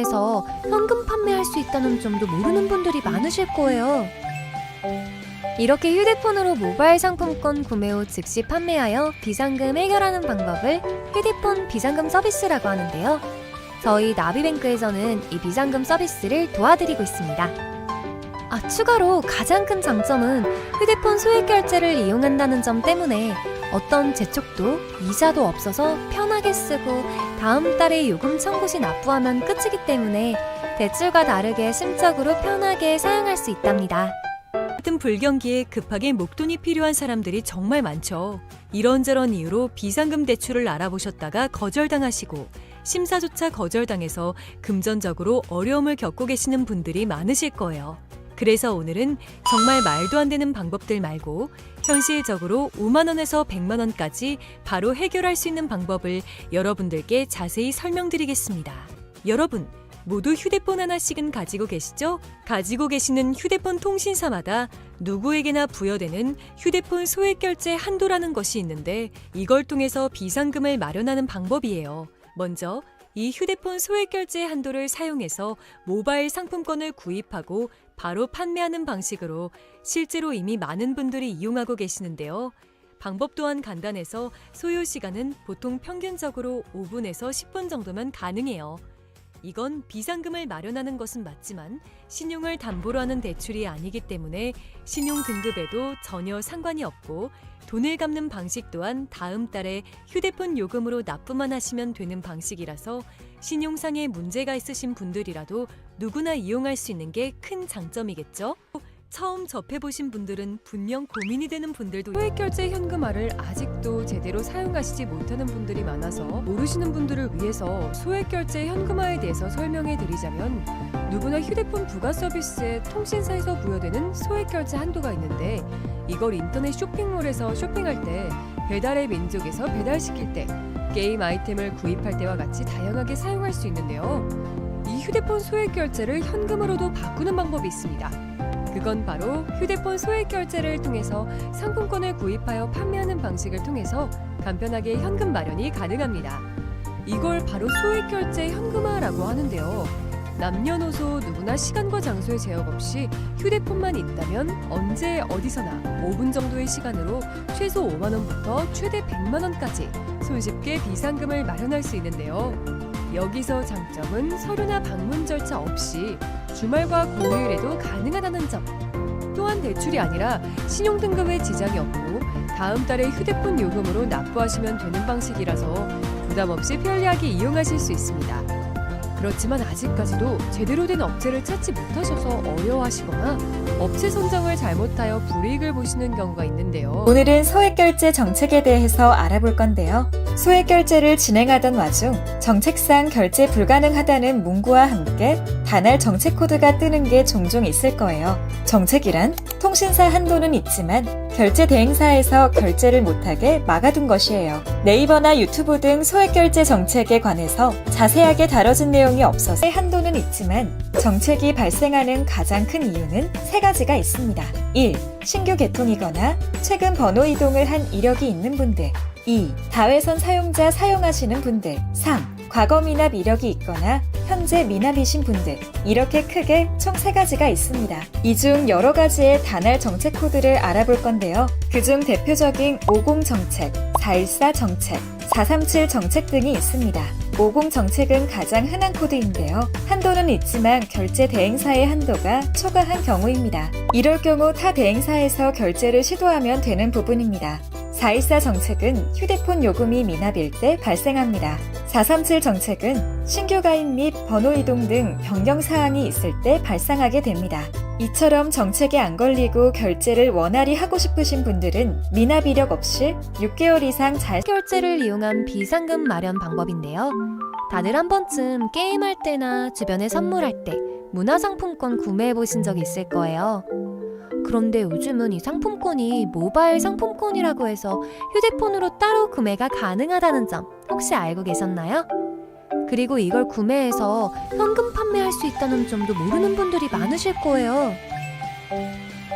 통해서 현금 판매할 수 있다는 점도 모르는 분들이 많으실 거예요. 이렇게 휴대폰으로 모바일 상품권 구매 후 즉시 판매하여 비상금 해결하는 방법을 휴대폰 비상금 서비스라고 하는데요. 저희 나비뱅크에서는 이 비상금 서비스를 도와드리고 있습니다. 추가로 가장 큰 장점은 휴대폰 소액 결제를 이용한다는 점 때문에 어떤 재촉도 이자도 없어서 편하게 쓰고 다음 달에 요금 청구 시 납부하면 끝이기 때문에 대출과 다르게 심적으로 편하게 사용할 수 있답니다. 같은 불경기에 급하게 목돈이 필요한 사람들이 정말 많죠. 이런저런 이유로 비상금 대출을 알아보셨다가 거절당하시고 심사조차 거절당해서 금전적으로 어려움을 겪고 계시는 분들이 많으실 거예요. 그래서 오늘은 정말 말도 안 되는 방법들 말고 현실적으로 5만 원에서 100만 원까지 바로 해결할 수 있는 방법을 여러분들께 자세히 설명드리겠습니다. 여러분, 모두 휴대폰 하나씩은 가지고 계시죠? 가지고 계시는 휴대폰 통신사마다 누구에게나 부여되는 휴대폰 소액 결제 한도라는 것이 있는데 이걸 통해서 비상금을 마련하는 방법이에요. 먼저 이 휴대폰 소액 결제 한도를 사용해서 모바일 상품권을 구입하고 바로 판매하는 방식으로 실제로 이미 많은 분들이 이용하고 계시는데요. 방법 또한 간단해서 소요 시간은 보통 평균적으로 5분에서 10분 정도면 가능해요. 이건 비상금을 마련하는 것은 맞지만 신용을 담보로 하는 대출이 아니기 때문에 신용 등급에도 전혀 상관이 없고 돈을 갚는 방식 또한 다음 달에 휴대폰 요금으로 납부만 하시면 되는 방식이라서 신용상의 문제가 있으신 분들이라도 누구나 이용할 수 있는 게 큰 장점이겠죠? 처음 접해보신 분들은 분명 고민이 되는 분들도 소액결제 현금화를 아직도 제대로 사용하시지 못하는 분들이 많아서 모르시는 분들을 위해서 소액결제 현금화에 대해서 설명해 드리자면 누구나 휴대폰 부가 서비스에 통신사에서 부여되는 소액결제 한도가 있는데 이걸 인터넷 쇼핑몰에서 쇼핑할 때 배달의 민족에서 배달시킬 때 게임 아이템을 구입할 때와 같이 다양하게 사용할 수 있는데요. 이 휴대폰 소액결제를 현금으로도 바꾸는 방법이 있습니다. 그건 바로 휴대폰 소액 결제를 통해서 상품권을 구입하여 판매하는 방식을 통해서 간편하게 현금 마련이 가능합니다. 이걸 바로 소액 결제 현금화라고 하는데요. 남녀노소 누구나 시간과 장소에 제약 없이 휴대폰만 있다면 언제 어디서나 5분 정도의 시간으로 최소 5만 원부터 최대 100만 원까지 손쉽게 비상금을 마련할 수 있는데요. 여기서 장점은 서류나 방문 절차 없이 주말과 공휴일에도 가능하다는 점. 또한 대출이 아니라 신용등급에 지장이 없고 다음 달에 휴대폰 요금으로 납부하시면 되는 방식이라서 부담 없이 편리하게 이용하실 수 있습니다. 그렇지만 아직까지도 제대로 된 업체를 찾지 못하셔서 어려워하시거나 업체 선정을 잘못하여 불이익을 보시는 경우가 있는데요. 오늘은 소액결제 정책에 대해서 알아볼 건데요. 소액결제를 진행하던 와중 정책상 결제 불가능하다는 문구와 함께 단할 정책 코드가 뜨는 게 종종 있을 거예요. 정책이란 통신사 한도는 있지만 결제 대행사에서 결제를 못하게 막아둔 것이에요. 네이버나 유튜브 등 소액결제 정책에 관해서 자세하게 다뤄진 내용이 없어서 한도는 있지만 정책이 발생하는 가장 큰 이유는 세 가지가 있습니다. 1. 신규 개통이거나 최근 번호 이동을 한 이력이 있는 분들. 2. 다회선 사용자 사용하시는 분들. 3. 과거 미납 이력이 있거나 현재 미납이신 분들. 이렇게 크게 총 3가지가 있습니다. 이 중 여러 가지의 단할 정책 코드를 알아볼 건데요. 그중 대표적인 50 정책, 414 정책, 437 정책 등이 있습니다. 50 정책은 가장 흔한 코드인데요. 한도는 있지만 결제 대행사의 한도가 초과한 경우입니다. 이럴 경우 타 대행사에서 결제를 시도하면 되는 부분입니다. 414 정책은 휴대폰 요금이 미납일 때 발생합니다. 437 정책은 신규 가입 및 번호 이동 등 변경 사항이 있을 때 발생하게 됩니다. 이처럼 정책에 안 걸리고 결제를 원활히 하고 싶으신 분들은 미납 이력 없이 6개월 이상 잘 결제를 이용한 비상금 마련 방법인데요. 다들 한 번쯤 게임할 때나 주변에 선물할 때 문화상품권 구매해 보신 적 있을 거예요. 그런데 요즘은 이 상품권이 모바일 상품권이라고 해서 휴대폰으로 따로 구매가 가능하다는 점 혹시 알고 계셨나요? 그리고 이걸 구매해서 현금 판매할 수 있다는 점도 모르는 분들이 많으실 거예요.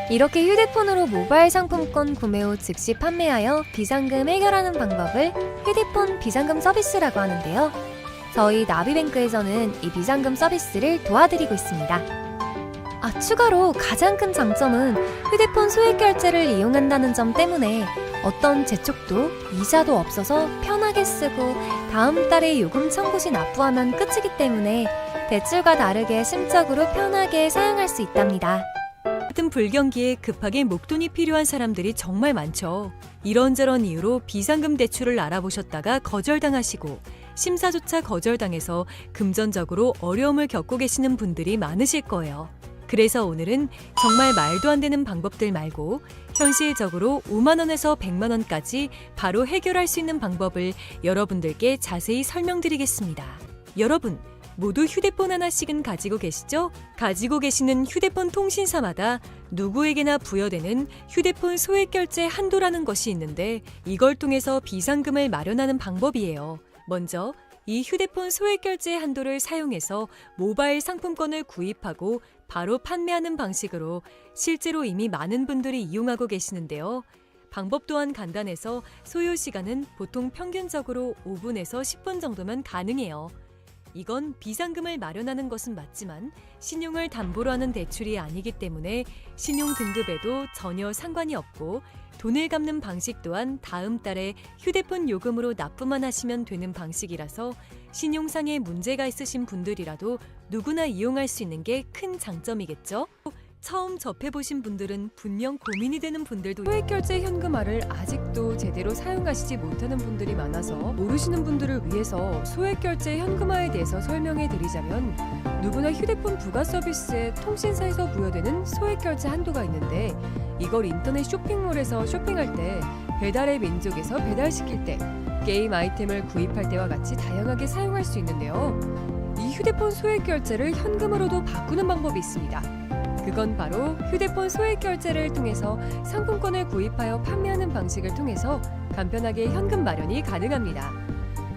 이렇게 휴대폰으로 모바일 상품권 구매 후 즉시 판매하여 비상금 해결하는 방법을 휴대폰 비상금 서비스라고 하는데요. 저희 나비뱅크에서는 이 비상금 서비스를 도와드리고 있습니다. 추가로 가장 큰 장점은 휴대폰 소액 결제를 이용한다는 점 때문에 어떤 재촉도 이자도 없어서 편하게 쓰고 다음 달에 요금 청구 시 납부하면 끝이기 때문에 대출과 다르게 심적으로 편하게 사용할 수 있답니다. 같은 불경기에 급하게 목돈이 필요한 사람들이 정말 많죠. 이런저런 이유로 비상금 대출을 알아보셨다가 거절당하시고 심사조차 거절당해서 금전적으로 어려움을 겪고 계시는 분들이 많으실 거예요. 그래서 오늘은 정말 말도 안 되는 방법들 말고 현실적으로 5만 원에서 100만 원까지 바로 해결할 수 있는 방법을 여러분들께 자세히 설명드리겠습니다. 여러분, 모두 휴대폰 하나씩은 가지고 계시죠? 가지고 계시는 휴대폰 통신사마다 누구에게나 부여되는 휴대폰 소액 결제 한도라는 것이 있는데 이걸 통해서 비상금을 마련하는 방법이에요. 먼저 이 휴대폰 소액 결제 한도를 사용해서 모바일 상품권을 구입하고 바로 판매하는 방식으로 실제로 이미 많은 분들이 이용하고 계시는데요. 방법 또한 간단해서 소요 시간은 보통 평균적으로 5분에서 10분 정도면 가능해요. 이건 비상금을 마련하는 것은 맞지만 신용을 담보로 하는 대출이 아니기 때문에 신용 등급에도 전혀 상관이 없고 돈을 갚는 방식 또한 다음 달에 휴대폰 요금으로 납부만 하시면 되는 방식이라서 신용상의 문제가 있으신 분들이라도 누구나 이용할 수 있는 게 큰 장점이겠죠? 처음 접해보신 분들은 분명 고민이 되는 분들도 소액 결제 현금화를 아직도 제대로 사용하시지 못하는 분들이 많아서 모르시는 분들을 위해서 소액 결제 현금화에 대해서 설명해 드리자면 누구나 휴대폰 부가 서비스에 통신사에서 부여되는 소액 결제 한도가 있는데 이걸 인터넷 쇼핑몰에서 쇼핑할 때 배달의 민족에서 배달시킬 때 게임 아이템을 구입할 때와 같이 다양하게 사용할 수 있는데요. 이 휴대폰 소액 결제를 현금으로도 바꾸는 방법이 있습니다. 그건 바로 휴대폰 소액 결제를 통해서 상품권을 구입하여 판매하는 방식을 통해서 간편하게 현금 마련이 가능합니다.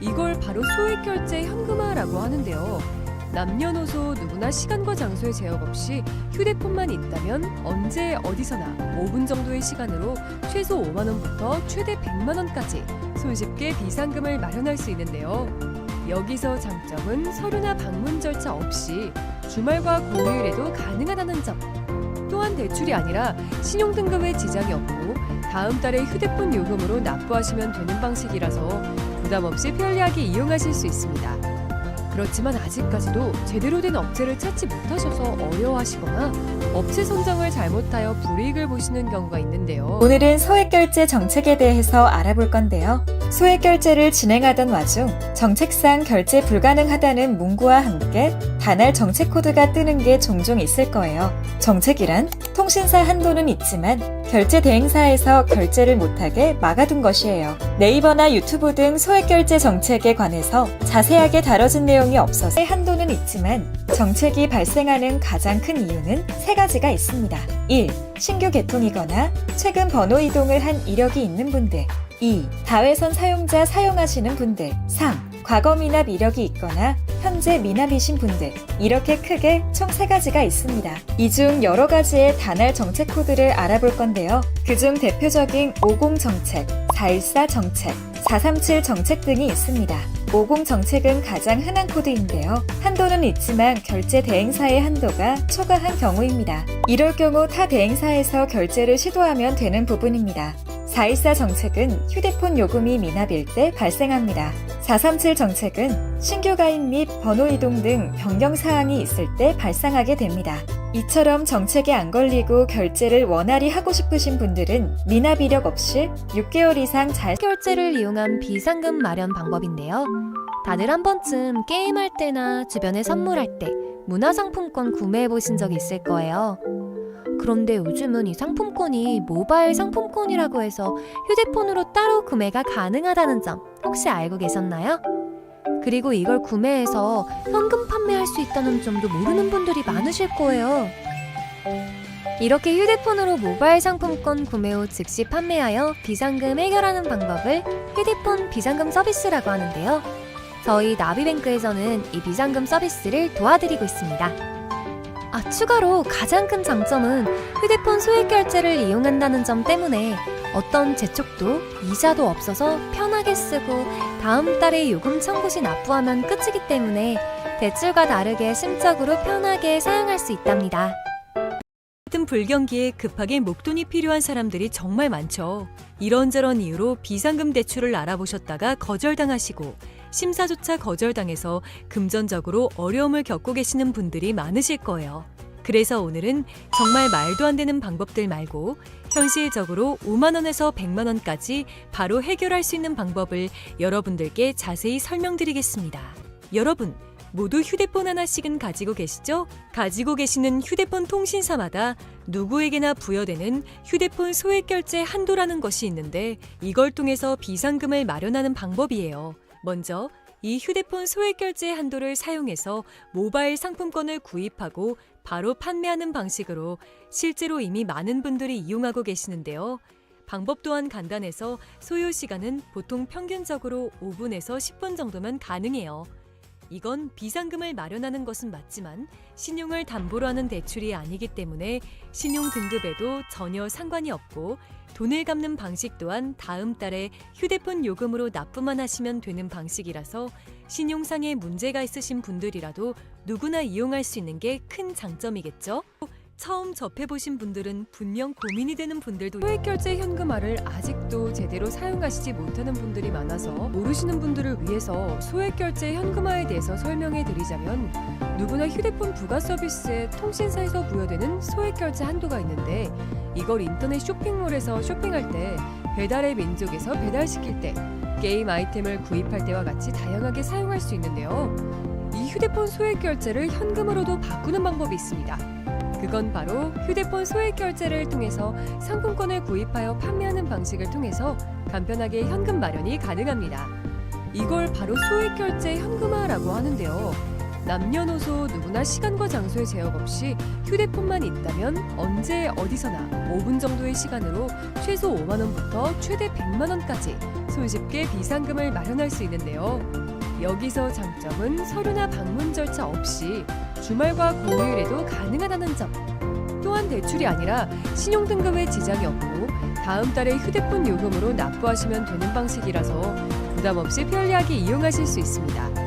이걸 바로 소액 결제 현금화라고 하는데요. 남녀노소 누구나 시간과 장소의 제약 없이 휴대폰만 있다면 언제 어디서나 5분 정도의 시간으로 최소 5만 원부터 최대 100만 원까지 손쉽게 비상금을 마련할 수 있는데요. 여기서 장점은 서류나 방문 절차 없이 주말과 공휴일에도 가능하다는 점. 또한 대출이 아니라 신용등급에 지장이 없고 다음 달에 휴대폰 요금으로 납부하시면 되는 방식이라서 부담 없이 편리하게 이용하실 수 있습니다. 그렇지만 아직까지도 제대로 된 업체를 찾지 못하셔서 어려워하시거나 업체 선정을 잘못하여 불이익을 보시는 경우가 있는데요. 오늘은 소액결제 정책에 대해서 알아볼 건데요. 소액결제를 진행하던 와중 정책상 결제 불가능하다는 문구와 함께 단할 정책 코드가 뜨는 게 종종 있을 거예요. 정책이란 통신사 한도는 있지만 결제 대행사에서 결제를 못하게 막아둔 것이에요. 네이버나 유튜브 등 소액결제 정책에 관해서 자세하게 다뤄진 내용이 없어서 한도는 있지만 정책이 발생하는 가장 큰 이유는 세 가지가 있습니다. 1. 신규 개통이거나 최근 번호 이동을 한 이력이 있는 분들. 2. 다회선 사용자 사용하시는 분들. 3. 과거 미납 이력이 있거나 현재 미납이신 분들. 이렇게 크게 총 3가지가 있습니다. 이 중 여러 가지의 단할 정책 코드를 알아볼 건데요. 그중 대표적인 50 정책, 414 정책, 437 정책 등이 있습니다. 50 정책은 가장 흔한 코드인데요. 한도는 있지만 결제 대행사의 한도가 초과한 경우입니다. 이럴 경우 타 대행사에서 결제를 시도하면 되는 부분입니다. 414 정책은 휴대폰 요금이 미납일 때 발생합니다. 437 정책은 신규 가입 및 번호 이동 등 변경사항이 있을 때 발생하게 됩니다. 이처럼 정책에 안 걸리고 결제를 원활히 하고 싶으신 분들은 미납 이력 없이 6개월 이상 잘 결제를 이용한 비상금 마련 방법인데요. 다들 한 번쯤 게임할 때나 주변에 선물할 때 문화상품권 구매해 보신 적 있을 거예요. 그런데 요즘은 이 상품권이 모바일 상품권이라고 해서 휴대폰으로 따로 구매가 가능하다는 점 혹시 알고 계셨나요? 그리고 이걸 구매해서 현금 판매할 수 있다는 점도 모르는 분들이 많으실 거예요. 이렇게 휴대폰으로 모바일 상품권 구매 후 즉시 판매하여 비상금 해결하는 방법을 휴대폰 비상금 서비스라고 하는데요. 저희 나비뱅크에서는 이 비상금 서비스를 도와드리고 있습니다. 추가로 가장 큰 장점은 휴대폰 소액 결제를 이용한다는 점 때문에 어떤 재촉도 이자도 없어서 편하게 쓰고 다음 달에 요금 청구 시 납부하면 끝이기 때문에 대출과 다르게 심적으로 편하게 사용할 수 있답니다. 같은 불경기에 급하게 목돈이 필요한 사람들이 정말 많죠. 이런저런 이유로 비상금 대출을 알아보셨다가 거절당하시고 심사조차 거절당해서 금전적으로 어려움을 겪고 계시는 분들이 많으실 거예요. 그래서 오늘은 정말 말도 안 되는 방법들 말고 현실적으로 5만 원에서 100만 원까지 바로 해결할 수 있는 방법을 여러분들께 자세히 설명드리겠습니다. 여러분, 모두 휴대폰 하나씩은 가지고 계시죠? 가지고 계시는 휴대폰 통신사마다 누구에게나 부여되는 휴대폰 소액 결제 한도라는 것이 있는데 이걸 통해서 비상금을 마련하는 방법이에요. 먼저 이 휴대폰 소액 결제 한도를 사용해서 모바일 상품권을 구입하고 바로 판매하는 방식으로 실제로 이미 많은 분들이 이용하고 계시는데요. 방법 또한 간단해서 소요 시간은 보통 평균적으로 5분에서 10분 정도면 가능해요. 이건 비상금을 마련하는 것은 맞지만 신용을 담보로 하는 대출이 아니기 때문에 신용 등급에도 전혀 상관이 없고 돈을 갚는 방식 또한 다음 달에 휴대폰 요금으로 납부만 하시면 되는 방식이라서 신용상의 문제가 있으신 분들이라도 누구나 이용할 수 있는 게 큰 장점이겠죠? 처음 접해보신 분들은 분명 고민이 되는 분들도 소액 결제 현금화를 아직도 제대로 사용하시지 못하는 분들이 많아서 모르시는 분들을 위해서 소액 결제 현금화에 대해서 설명해 드리자면 누구나 휴대폰 부가 서비스에 통신사에서 부여되는 소액 결제 한도가 있는데 이걸 인터넷 쇼핑몰에서 쇼핑할 때 배달의 민족에서 배달시킬 때 게임 아이템을 구입할 때와 같이 다양하게 사용할 수 있는데요. 이 휴대폰 소액 결제를 현금으로도 바꾸는 방법이 있습니다. 그건 바로 휴대폰 소액 결제를 통해서 상품권을 구입하여 판매하는 방식을 통해서 간편하게 현금 마련이 가능합니다. 이걸 바로 소액 결제 현금화라고 하는데요. 남녀노소 누구나 시간과 장소에 제약 없이 휴대폰만 있다면 언제 어디서나 5분 정도의 시간으로 최소 5만 원부터 최대 100만 원까지 손쉽게 비상금을 마련할 수 있는데요. 여기서 장점은 서류나 방문 절차 없이 주말과 공휴일에도 가능하다는 점. 또한 대출이 아니라 신용등급에 지장이 없고 다음 달에 휴대폰 요금으로 납부하시면 되는 방식이라서 부담 없이 편리하게 이용하실 수 있습니다.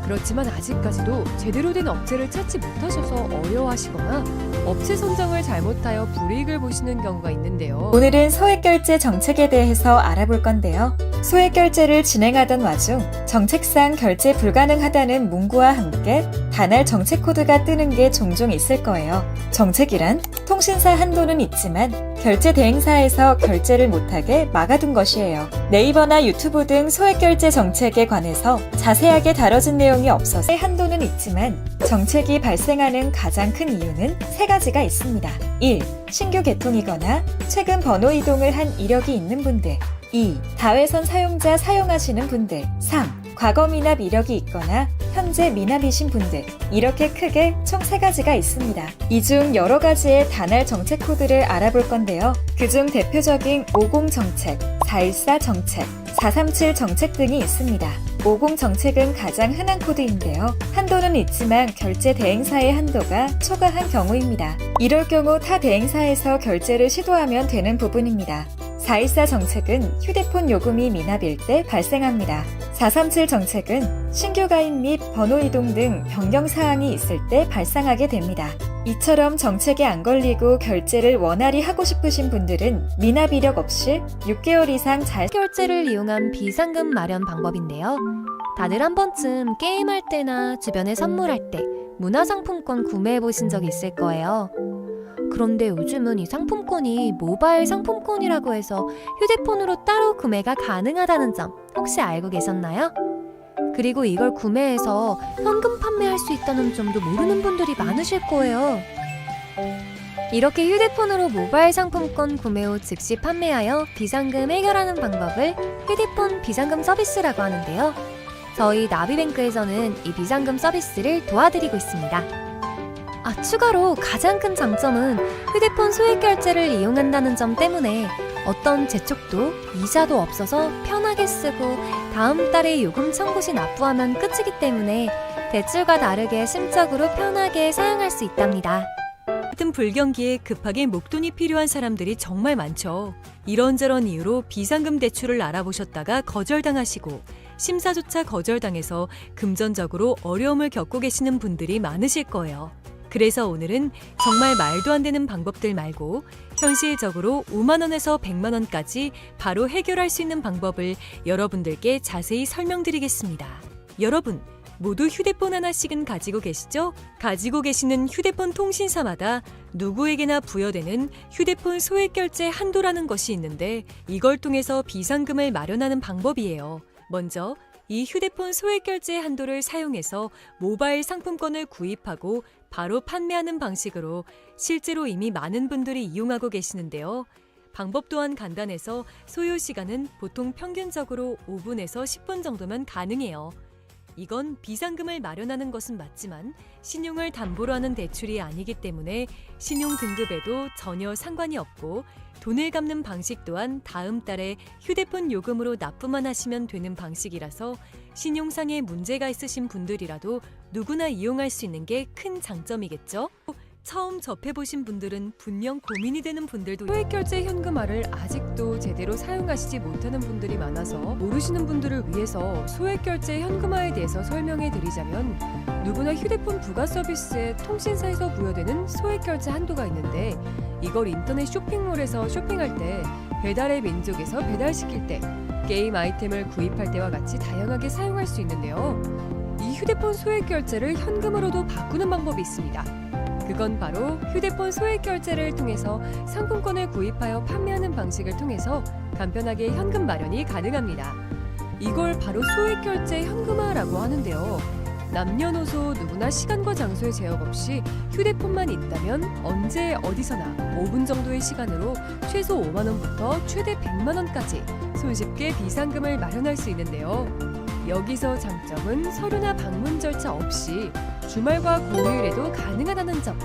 그렇지만 아직까지도 제대로 된 업체를 찾지 못하셔서 어려워하시거나 업체 선정을 잘못하여 불이익을 보시는 경우가 있는데요. 오늘은 소액결제 정책에 대해서 알아볼 건데요. 소액결제를 진행하던 와중 정책상 결제 불가능하다는 문구와 함께 단할 정책 코드가 뜨는 게 종종 있을 거예요. 정책이란 통신사 한도는 있지만 결제 대행사에서 결제를 못하게 막아둔 것이에요. 네이버나 유튜브 등 소액결제 정책에 관해서 자세하게 다뤄진 내용이 없어서 한도는 있지만 정책이 발생하는 가장 큰 이유는 세 가지가 있습니다. 1. 신규 개통이거나 최근 번호 이동을 한 이력이 있는 분들. 2. 다회선 사용자 사용하시는 분들. 3. 과거 미납 이력이 있거나 현재 미납이신 분들. 이렇게 크게 총 3가지가 있습니다. 이 중 여러 가지의 단할 정책 코드를 알아볼 건데요. 그중 대표적인 50 정책, 414 정책, 437 정책 등이 있습니다. 50 정책은 가장 흔한 코드인데요. 한도는 있지만 결제 대행사의 한도가 초과한 경우입니다. 이럴 경우 타 대행사에서 결제를 시도하면 되는 부분입니다. 414 정책은 휴대폰 요금이 미납일 때 발생합니다. 437 정책은 신규 가입 및 번호 이동 등 변경 사항이 있을 때 발생하게 됩니다. 이처럼 정책에 안 걸리고 결제를 원활히 하고 싶으신 분들은 미납 이력 없이 6개월 이상 잘 결제를 이용한 비상금 마련 방법인데요. 다들 한 번쯤 게임할 때나 주변에 선물할 때 문화상품권 구매해 보신 적 있을 거예요. 그런데 요즘은 이 상품권이 모바일 상품권이라고 해서 휴대폰으로 따로 구매가 가능하다는 점 혹시 알고 계셨나요? 그리고 이걸 구매해서 현금 판매할 수 있다는 점도 모르는 분들이 많으실 거예요. 이렇게 휴대폰으로 모바일 상품권 구매 후 즉시 판매하여 비상금 해결하는 방법을 휴대폰 비상금 서비스라고 하는데요. 저희 나비뱅크에서는 이 비상금 서비스를 도와드리고 있습니다. 추가로 가장 큰 장점은 휴대폰 소액 결제를 이용한다는 점 때문에 어떤 재촉도 이자도 없어서 편하게 쓰고 다음 달에 요금 청구 시 납부하면 끝이기 때문에 대출과 다르게 심적으로 편하게 사용할 수 있답니다. 같은 불경기에 급하게 목돈이 필요한 사람들이 정말 많죠. 이런저런 이유로 비상금 대출을 알아보셨다가 거절당하시고 심사조차 거절당해서 금전적으로 어려움을 겪고 계시는 분들이 많으실 거예요. 그래서 오늘은 정말 말도 안 되는 방법들 말고 현실적으로 5만 원에서 100만 원까지 바로 해결할 수 있는 방법을 여러분들께 자세히 설명드리겠습니다. 여러분, 모두 휴대폰 하나씩은 가지고 계시죠? 가지고 계시는 휴대폰 통신사마다 누구에게나 부여되는 휴대폰 소액결제 한도라는 것이 있는데 이걸 통해서 비상금을 마련하는 방법이에요. 먼저 이 휴대폰 소액결제 한도를 사용해서 모바일 상품권을 구입하고 바로 판매하는 방식으로 실제로 이미 많은 분들이 이용하고 계시는데요. 방법 또한 간단해서 소요 시간은 보통 평균적으로 5분에서 10분 정도면 가능해요. 이건 비상금을 마련하는 것은 맞지만 신용을 담보로 하는 대출이 아니기 때문에 신용 등급에도 전혀 상관이 없고 돈을 갚는 방식 또한 다음 달에 휴대폰 요금으로 납부만 하시면 되는 방식이라서 신용상의 문제가 있으신 분들이라도 누구나 이용할 수 있는 게 큰 장점이겠죠? 처음 접해보신 분들은 분명 고민이 되는 분들도 소액결제 현금화를 아직도 제대로 사용하시지 못하는 분들이 많아서 모르시는 분들을 위해서 소액결제 현금화에 대해서 설명해 드리자면 누구나 휴대폰 부가 서비스에 통신사에서 부여되는 소액결제 한도가 있는데 이걸 인터넷 쇼핑몰에서 쇼핑할 때 배달의 민족에서 배달시킬 때 게임 아이템을 구입할 때와 같이 다양하게 사용할 수 있는데요. 이 휴대폰 소액결제를 현금으로도 바꾸는 방법이 있습니다. 그건 바로 휴대폰 소액결제를 통해서 상품권을 구입하여 판매하는 방식을 통해서 간편하게 현금 마련이 가능합니다. 이걸 바로 소액결제 현금화라고 하는데요. 남녀노소 누구나 시간과 장소의 제약 없이 휴대폰만 있다면 언제 어디서나 5분 정도의 시간으로 최소 5만 원부터 최대 100만 원까지 손쉽게 비상금을 마련할 수 있는데요. 여기서 장점은 서류나 방문 절차 없이 주말과 공휴일에도 가능하다는 점.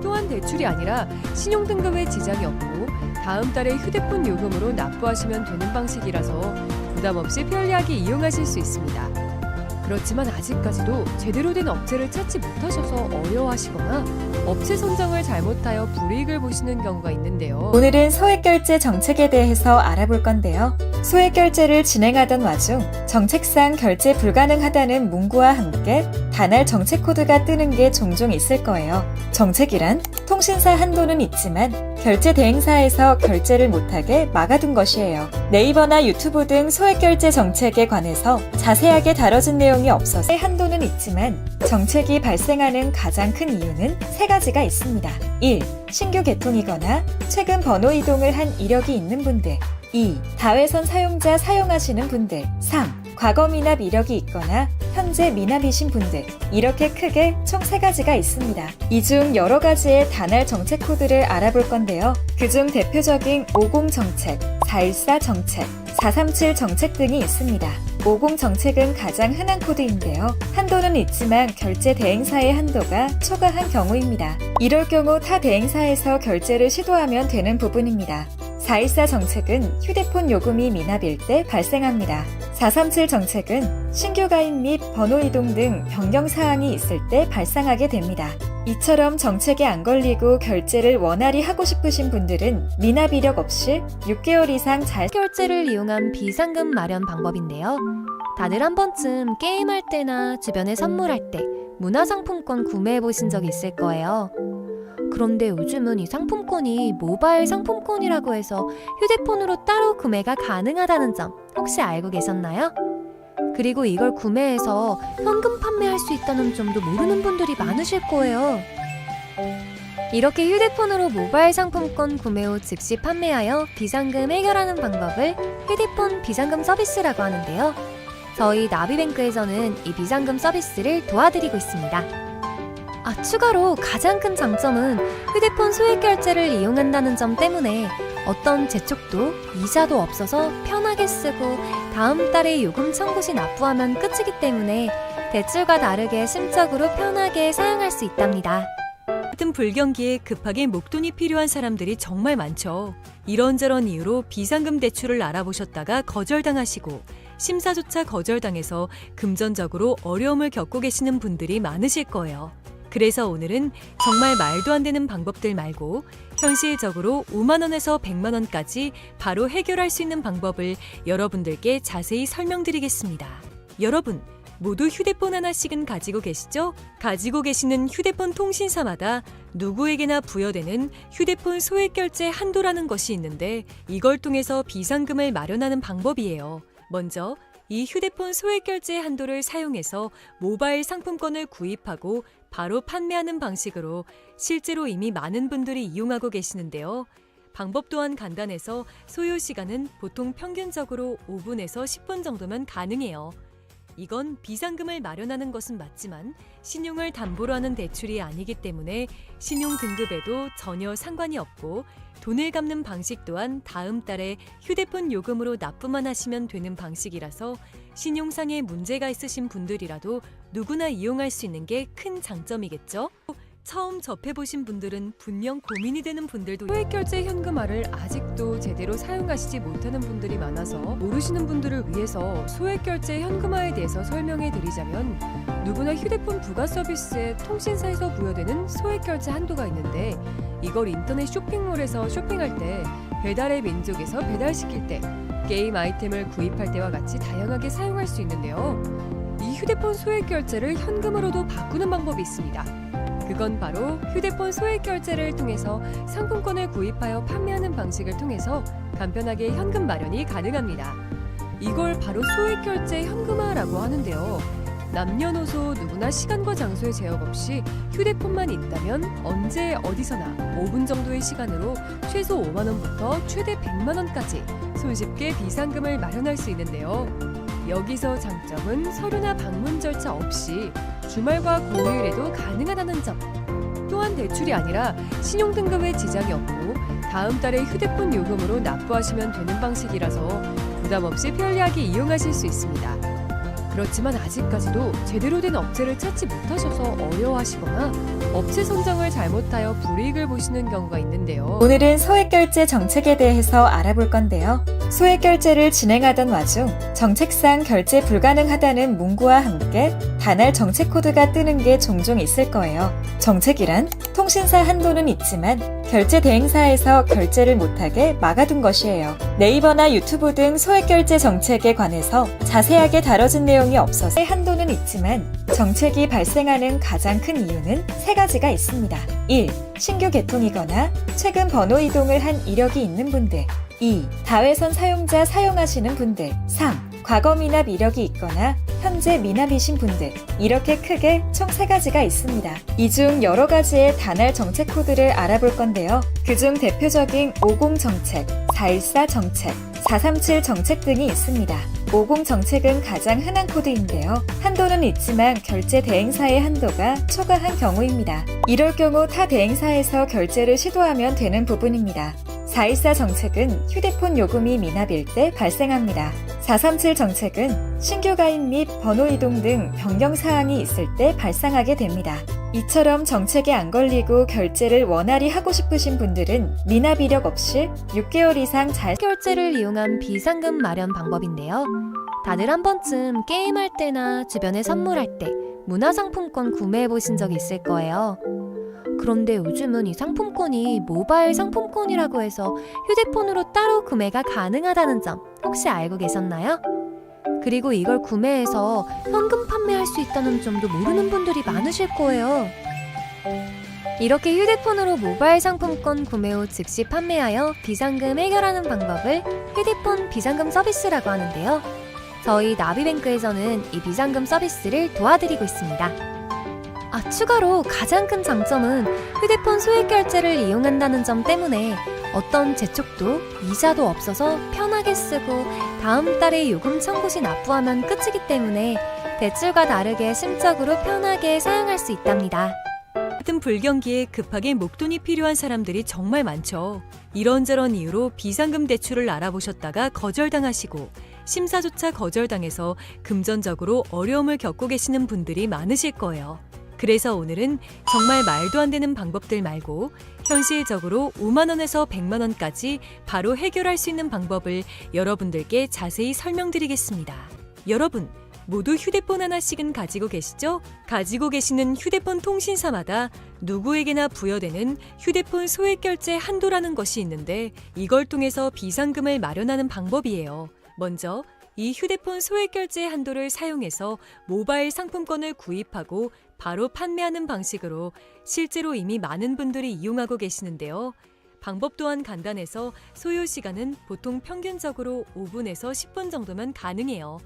또한 대출이 아니라 신용등급에 지장이 없고 다음 달에 휴대폰 요금으로 납부하시면 되는 방식이라서 부담 없이 편리하게 이용하실 수 있습니다. 그렇지만 아직까지도 제대로 된 업체를 찾지 못하셔서 어려워하시거나 업체 선정을 잘못하여 불이익을 보시는 경우가 있는데요. 오늘은 소액결제 정책에 대해서 알아볼 건데요. 소액결제를 진행하던 와중 정책상 결제 불가능하다는 문구와 함께 단할 정책 코드가 뜨는 게 종종 있을 거예요. 정책이란 통신사 한도는 있지만 결제 대행사에서 결제를 못하게 막아둔 것이에요. 네이버나 유튜브 등 소액결제 정책에 관해서 자세하게 다뤄진 내용이 없어서 한도는 있지만 정책이 발생하는 가장 큰 이유는 세 가지가 있습니다. 1. 신규 개통이거나 최근 번호 이동을 한 이력이 있는 분들. 2. 다회선 사용자 사용하시는 분들. 3. 과거 미납 이력이 있거나 현재 미납이신 분들. 이렇게 크게 총 3가지가 있습니다. 이 중 여러 가지의 단할 정책 코드를 알아볼 건데요. 그중 대표적인 50 정책, 414 정책, 437 정책 등이 있습니다. 50 정책은 가장 흔한 코드인데요. 한도는 있지만 결제 대행사의 한도가 초과한 경우입니다. 이럴 경우 타 대행사에서 결제를 시도하면 되는 부분입니다. 414 정책은 휴대폰 요금이 미납일 때 발생합니다. 437 정책은 신규 가입 및 번호 이동 등 변경 사항이 있을 때 발생하게 됩니다. 이처럼 정책에 안 걸리고 결제를 원활히 하고 싶으신 분들은 미납 이력 없이 6개월 이상 잘 결제를 이용한 비상금 마련 방법인데요. 다들 한 번쯤 게임할 때나 주변에 선물할 때 문화상품권 구매해 보신 적 있을 거예요. 그런데 요즘은 이 상품권이 모바일 상품권이라고 해서 휴대폰으로 따로 구매가 가능하다는 점 혹시 알고 계셨나요? 그리고 이걸 구매해서 현금 판매할 수 있다는 점도 모르는 분들이 많으실 거예요. 이렇게 휴대폰으로 모바일 상품권 구매 후 즉시 판매하여 비상금 해결하는 방법을 휴대폰 비상금 서비스라고 하는데요. 저희 나비뱅크에서는 이 비상금 서비스를 도와드리고 있습니다. 추가로 가장 큰 장점은 휴대폰 소액결제를 이용한다는 점 때문에 어떤 재촉도 이자도 없어서 편하게 쓰고 다음 달에 요금 청구 시 납부하면 끝이기 때문에 대출과 다르게 심적으로 편하게 사용할 수 있답니다. 같은 불경기에 급하게 목돈이 필요한 사람들이 정말 많죠. 이런저런 이유로 비상금 대출을 알아보셨다가 거절당하시고 심사조차 거절당해서 금전적으로 어려움을 겪고 계시는 분들이 많으실 거예요. 그래서 오늘은 정말 말도 안 되는 방법들 말고 현실적으로 5만 원에서 100만 원까지 바로 해결할 수 있는 방법을 여러분들께 자세히 설명드리겠습니다. 여러분, 모두 휴대폰 하나씩은 가지고 계시죠? 가지고 계시는 휴대폰 통신사마다 누구에게나 부여되는 휴대폰 소액결제 한도라는 것이 있는데 이걸 통해서 비상금을 마련하는 방법이에요. 먼저 이 휴대폰 소액결제 한도를 사용해서 모바일 상품권을 구입하고 바로 판매하는 방식으로 실제로 이미 많은 분들이 이용하고 계시는데요. 방법 또한 간단해서 소요 시간은 보통 평균적으로 5분에서 10분 정도면 가능해요. 이건 비상금을 마련하는 것은 맞지만 신용을 담보로 하는 대출이 아니기 때문에 신용 등급에도 전혀 상관이 없고 돈을 갚는 방식 또한 다음 달에 휴대폰 요금으로 납부만 하시면 되는 방식이라서 신용상의 문제가 있으신 분들이라도 누구나 이용할 수 있는 게 큰 장점이겠죠? 처음 접해보신 분들은 분명 고민이 되는 분들도 소액결제 현금화를 아직도 제대로 사용하시지 못하는 분들이 많아서 모르시는 분들을 위해서 소액결제 현금화에 대해서 설명해 드리자면 누구나 휴대폰 부가 서비스에 통신사에서 부여되는 소액결제 한도가 있는데 이걸 인터넷 쇼핑몰에서 쇼핑할 때 배달의 민족에서 배달시킬 때 게임 아이템을 구입할 때와 같이 다양하게 사용할 수 있는데요. 이 휴대폰 소액결제를 현금으로도 바꾸는 방법이 있습니다. 그건 바로 휴대폰 소액결제를 통해서 상품권을 구입하여 판매하는 방식을 통해서 간편하게 현금 마련이 가능합니다. 이걸 바로 소액결제 현금화라고 하는데요. 남녀노소 누구나 시간과 장소의 제약 없이 휴대폰만 있다면 언제 어디서나 5분 정도의 시간으로 최소 5만 원부터 최대 100만 원까지 손쉽게 비상금을 마련할 수 있는데요. 여기서 장점은 서류나 방문 절차 없이 주말과 공휴일에도 가능하다는 점. 또한 대출이 아니라 신용 등급에 지장이 없고 다음 달에 휴대폰 요금으로 납부하시면 되는 방식이라서 부담 없이 편리하게 이용하실 수 있습니다. 그렇지만 아직까지도 제대로 된 업체를 찾지 못하셔서 어려워하시거나 업체 선정을 잘못하여 불이익을 보시는 경우가 있는데요. 오늘은 소액결제 정책에 대해서 알아볼 건데요. 소액결제를 진행하던 와중 정책상 결제 불가능하다는 문구와 함께 단할 정책 코드가 뜨는 게 종종 있을 거예요. 정책이란 통신사 한도는 있지만 결제 대행사에서 결제를 못하게 막아둔 것이에요. 네이버나 유튜브 등 소액결제 정책에 관해서 자세하게 다뤄진 내용이 없어서 한도는 있지만 정책이 발생하는 가장 큰 이유는 세 가지가 있습니다. 1. 신규 개통이거나 최근 번호 이동을 한 이력이 있는 분들. 2. 다회선 사용자 사용하시는 분들. 3. 과거 미납 이력이 있거나 현재 미납이신 분들. 이렇게 크게 총 3가지가 있습니다. 이 중 여러 가지의 단할 정책 코드를 알아볼 건데요. 그중 대표적인 50 정책, 414 정책, 437 정책 등이 있습니다. 50 정책은 가장 흔한 코드인데요. 한도는 있지만 결제 대행사의 한도가 초과한 경우입니다. 이럴 경우 타 대행사에서 결제를 시도하면 되는 부분입니다. 414 정책은 휴대폰 요금이 미납일 때 발생합니다. 437 정책은 신규 가입 및 번호 이동 등 변경 사항이 있을 때 발생하게 됩니다. 이처럼 정책에 안 걸리고 결제를 원활히 하고 싶으신 분들은 미납 이력 없이 6개월 이상 잘 결제를 이용한 비상금 마련 방법인데요. 다들 한 번쯤 게임할 때나 주변에 선물할 때 문화상품권 구매해 보신 적 있을 거예요. 그런데 요즘은 이 상품권이 모바일 상품권이라고 해서 휴대폰으로 따로 구매가 가능하다는 점 혹시 알고 계셨나요? 그리고 이걸 구매해서 현금 판매할 수 있다는 점도 모르는 분들이 많으실 거예요. 이렇게 휴대폰으로 모바일 상품권 구매 후 즉시 판매하여 비상금 해결하는 방법을 휴대폰 비상금 서비스라고 하는데요. 저희 나비뱅크에서는 이 비상금 서비스를 도와드리고 있습니다. 추가로 가장 큰 장점은 휴대폰 소액결제를 이용한다는 점 때문에 어떤 재촉도 이자도 없어서 편하게 쓰고 다음 달에 요금 청구 시 납부하면 끝이기 때문에 대출과 다르게 심적으로 편하게 사용할 수 있답니다. 같은 불경기에 급하게 목돈이 필요한 사람들이 정말 많죠. 이런저런 이유로 비상금 대출을 알아보셨다가 거절당하시고 심사조차 거절당해서 금전적으로 어려움을 겪고 계시는 분들이 많으실 거예요. 그래서 오늘은 정말 말도 안 되는 방법들 말고 현실적으로 5만 원에서 100만 원까지 바로 해결할 수 있는 방법을 여러분들께 자세히 설명드리겠습니다. 여러분, 모두 휴대폰 하나씩은 가지고 계시죠? 가지고 계시는 휴대폰 통신사마다 누구에게나 부여되는 휴대폰 소액 결제 한도라는 것이 있는데 이걸 통해서 비상금을 마련하는 방법이에요. 먼저 이 휴대폰 소액 결제 한도를 사용해서 모바일 상품권을 구입하고 바로 판매하는 방식으로 실제로 이미 많은 분들이 이용하고 계시는데요. 방법 또한 간단해서 소요 시간은 보통 평균적으로 5분에서 10분 정도면 가능해요.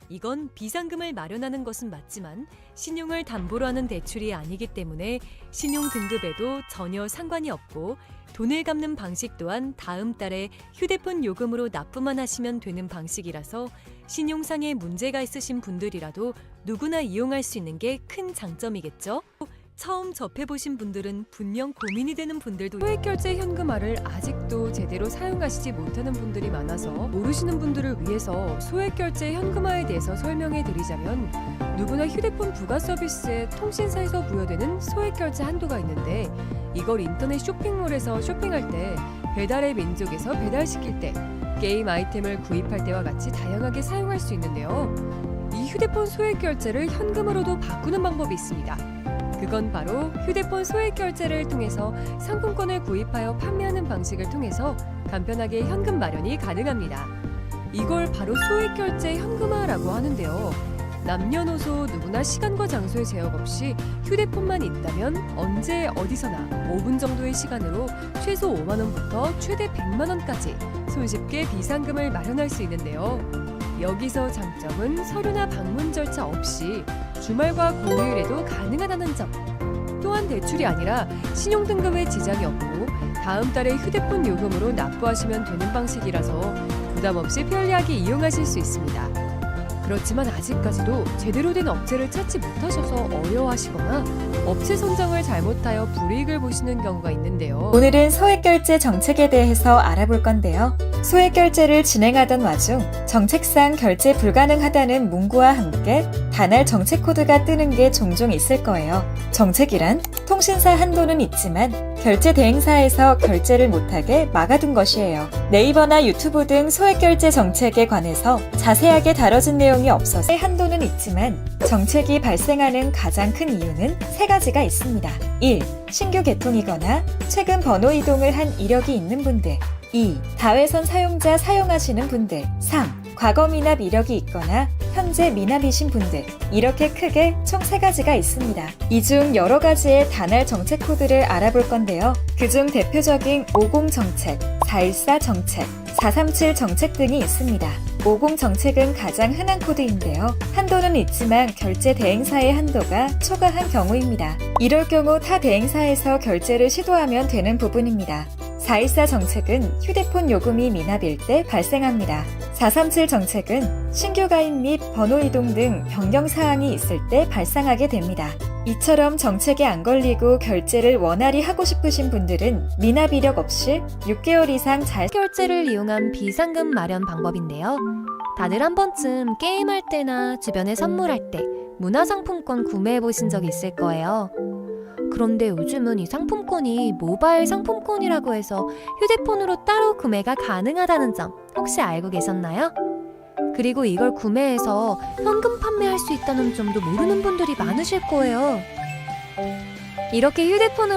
이건 비상금을 마련하는 것은 맞지만 신용을 담보로 하는 대출이 아니기 때문에 신용 등급에도 전혀 상관이 없고 돈을 갚는 방식 또한 다음 달에 휴대폰 요금으로 납부만 하시면 되는 방식이라서 신용상의 문제가 있으신 분들이라도 누구나 이용할 수 있는 게 큰 장점이겠죠? 처음 접해보신 분들은 분명 고민이 되는 분들도 소액결제 현금화를 아직도 제대로 사용하시지 못하는 분들이 많아서 모르시는 분들을 위해서 소액결제 현금화에 대해서 설명해 드리자면 누구나 휴대폰 부가 서비스에 통신사에서 부여되는 소액결제 한도가 있는데 이걸 인터넷 쇼핑몰에서 쇼핑할 때 배달의 민족에서 배달시킬 때 게임 아이템을 구입할 때와 같이 다양하게 사용할 수 있는데요. 이 휴대폰 소액결제를 현금으로도 바꾸는 방법이 있습니다. 그건 바로 휴대폰 소액 결제를 통해서 상품권을 구입하여 판매하는 방식을 통해서 간편하게 현금 마련이 가능합니다. 이걸 바로 소액 결제 현금화라고 하는데요. 남녀노소 누구나 시간과 장소의 제약 없이 휴대폰만 있다면 언제 어디서나 5분 정도의 시간으로 최소 5만 원부터 최대 100만 원까지 손쉽게 비상금을 마련할 수 있는데요. 여기서 장점은 서류나 방문 절차 없이 주말과 공휴일에도 가능하다는 점. 또한 대출이 아니라 신용등급에 지장이 없고 다음 달에 휴대폰 요금으로 납부하시면 되는 방식이라서 부담 없이 편리하게 이용하실 수 있습니다. 그렇지만 아직까지도 제대로 된 업체를 찾지 못하셔서 어려워하시거나 업체 선정을 잘못하여 불이익을 보시는 경우가 있는데요. 오늘은 소액결제 정책에 대해서 알아볼 건데요. 소액결제를 진행하던 와중 정책상 결제 불가능하다는 문구와 함께 단할 정책 코드가 뜨는 게 종종 있을 거예요. 정책이란 통신사 한도는 있지만 결제 대행사에서 결제를 못하게 막아둔 것이에요. 네이버나 유튜브 등 소액결제 정책에 관해서 자세하게 다뤄진 내용이 없어서 한도는 있지만 정책이 발생하는 가장 큰 이유는 세 가지가 있습니다. 1. 신규 개통이거나 최근 번호 이동을 한 이력이 있는 분들. 2. 다회선 사용자 사용하시는 분들. 3. 과거 미납 이력이 있거나 현재 미납이신 분들. 이렇게 크게 총 3가지가 있습니다. 이 중 여러 가지의 단할 정책 코드를 알아볼 건데요. 그중 대표적인 50 정책, 414 정책, 437 정책 등이 있습니다. 50 정책은 가장 흔한 코드인데요. 한도는 있지만 결제 대행사의 한도가 초과한 경우입니다. 이럴 경우 타 대행사에서 결제를 시도하면 되는 부분입니다. 414 정책은 휴대폰 요금이 미납일 때 발생합니다. 437 정책은 신규 가입 및 번호 이동 등 변경 사항이 있을 때 발생하게 됩니다. 이처럼 정책에 안 걸리고 결제를 원활히 하고 싶으신 분들은 미납 이력 없이 6개월 이상 잘 결제를 이용한 비상금 마련 방법인데요. 다들 한 번쯤 게임할 때나 주변에 선물할 때 문화상품권 구매해 보신 적 있을 거예요. 그런데 요즘은 이 상품권이 모바일 상품권이라고 해서 휴대폰으로 따로 구매가 가능하다는 점 혹시 알고 계셨나요? 그리고 이걸 구매해서 현금 판매할 수 있다는 점도 모르는 분들이 많으실 거예요. 이렇게 휴대폰으로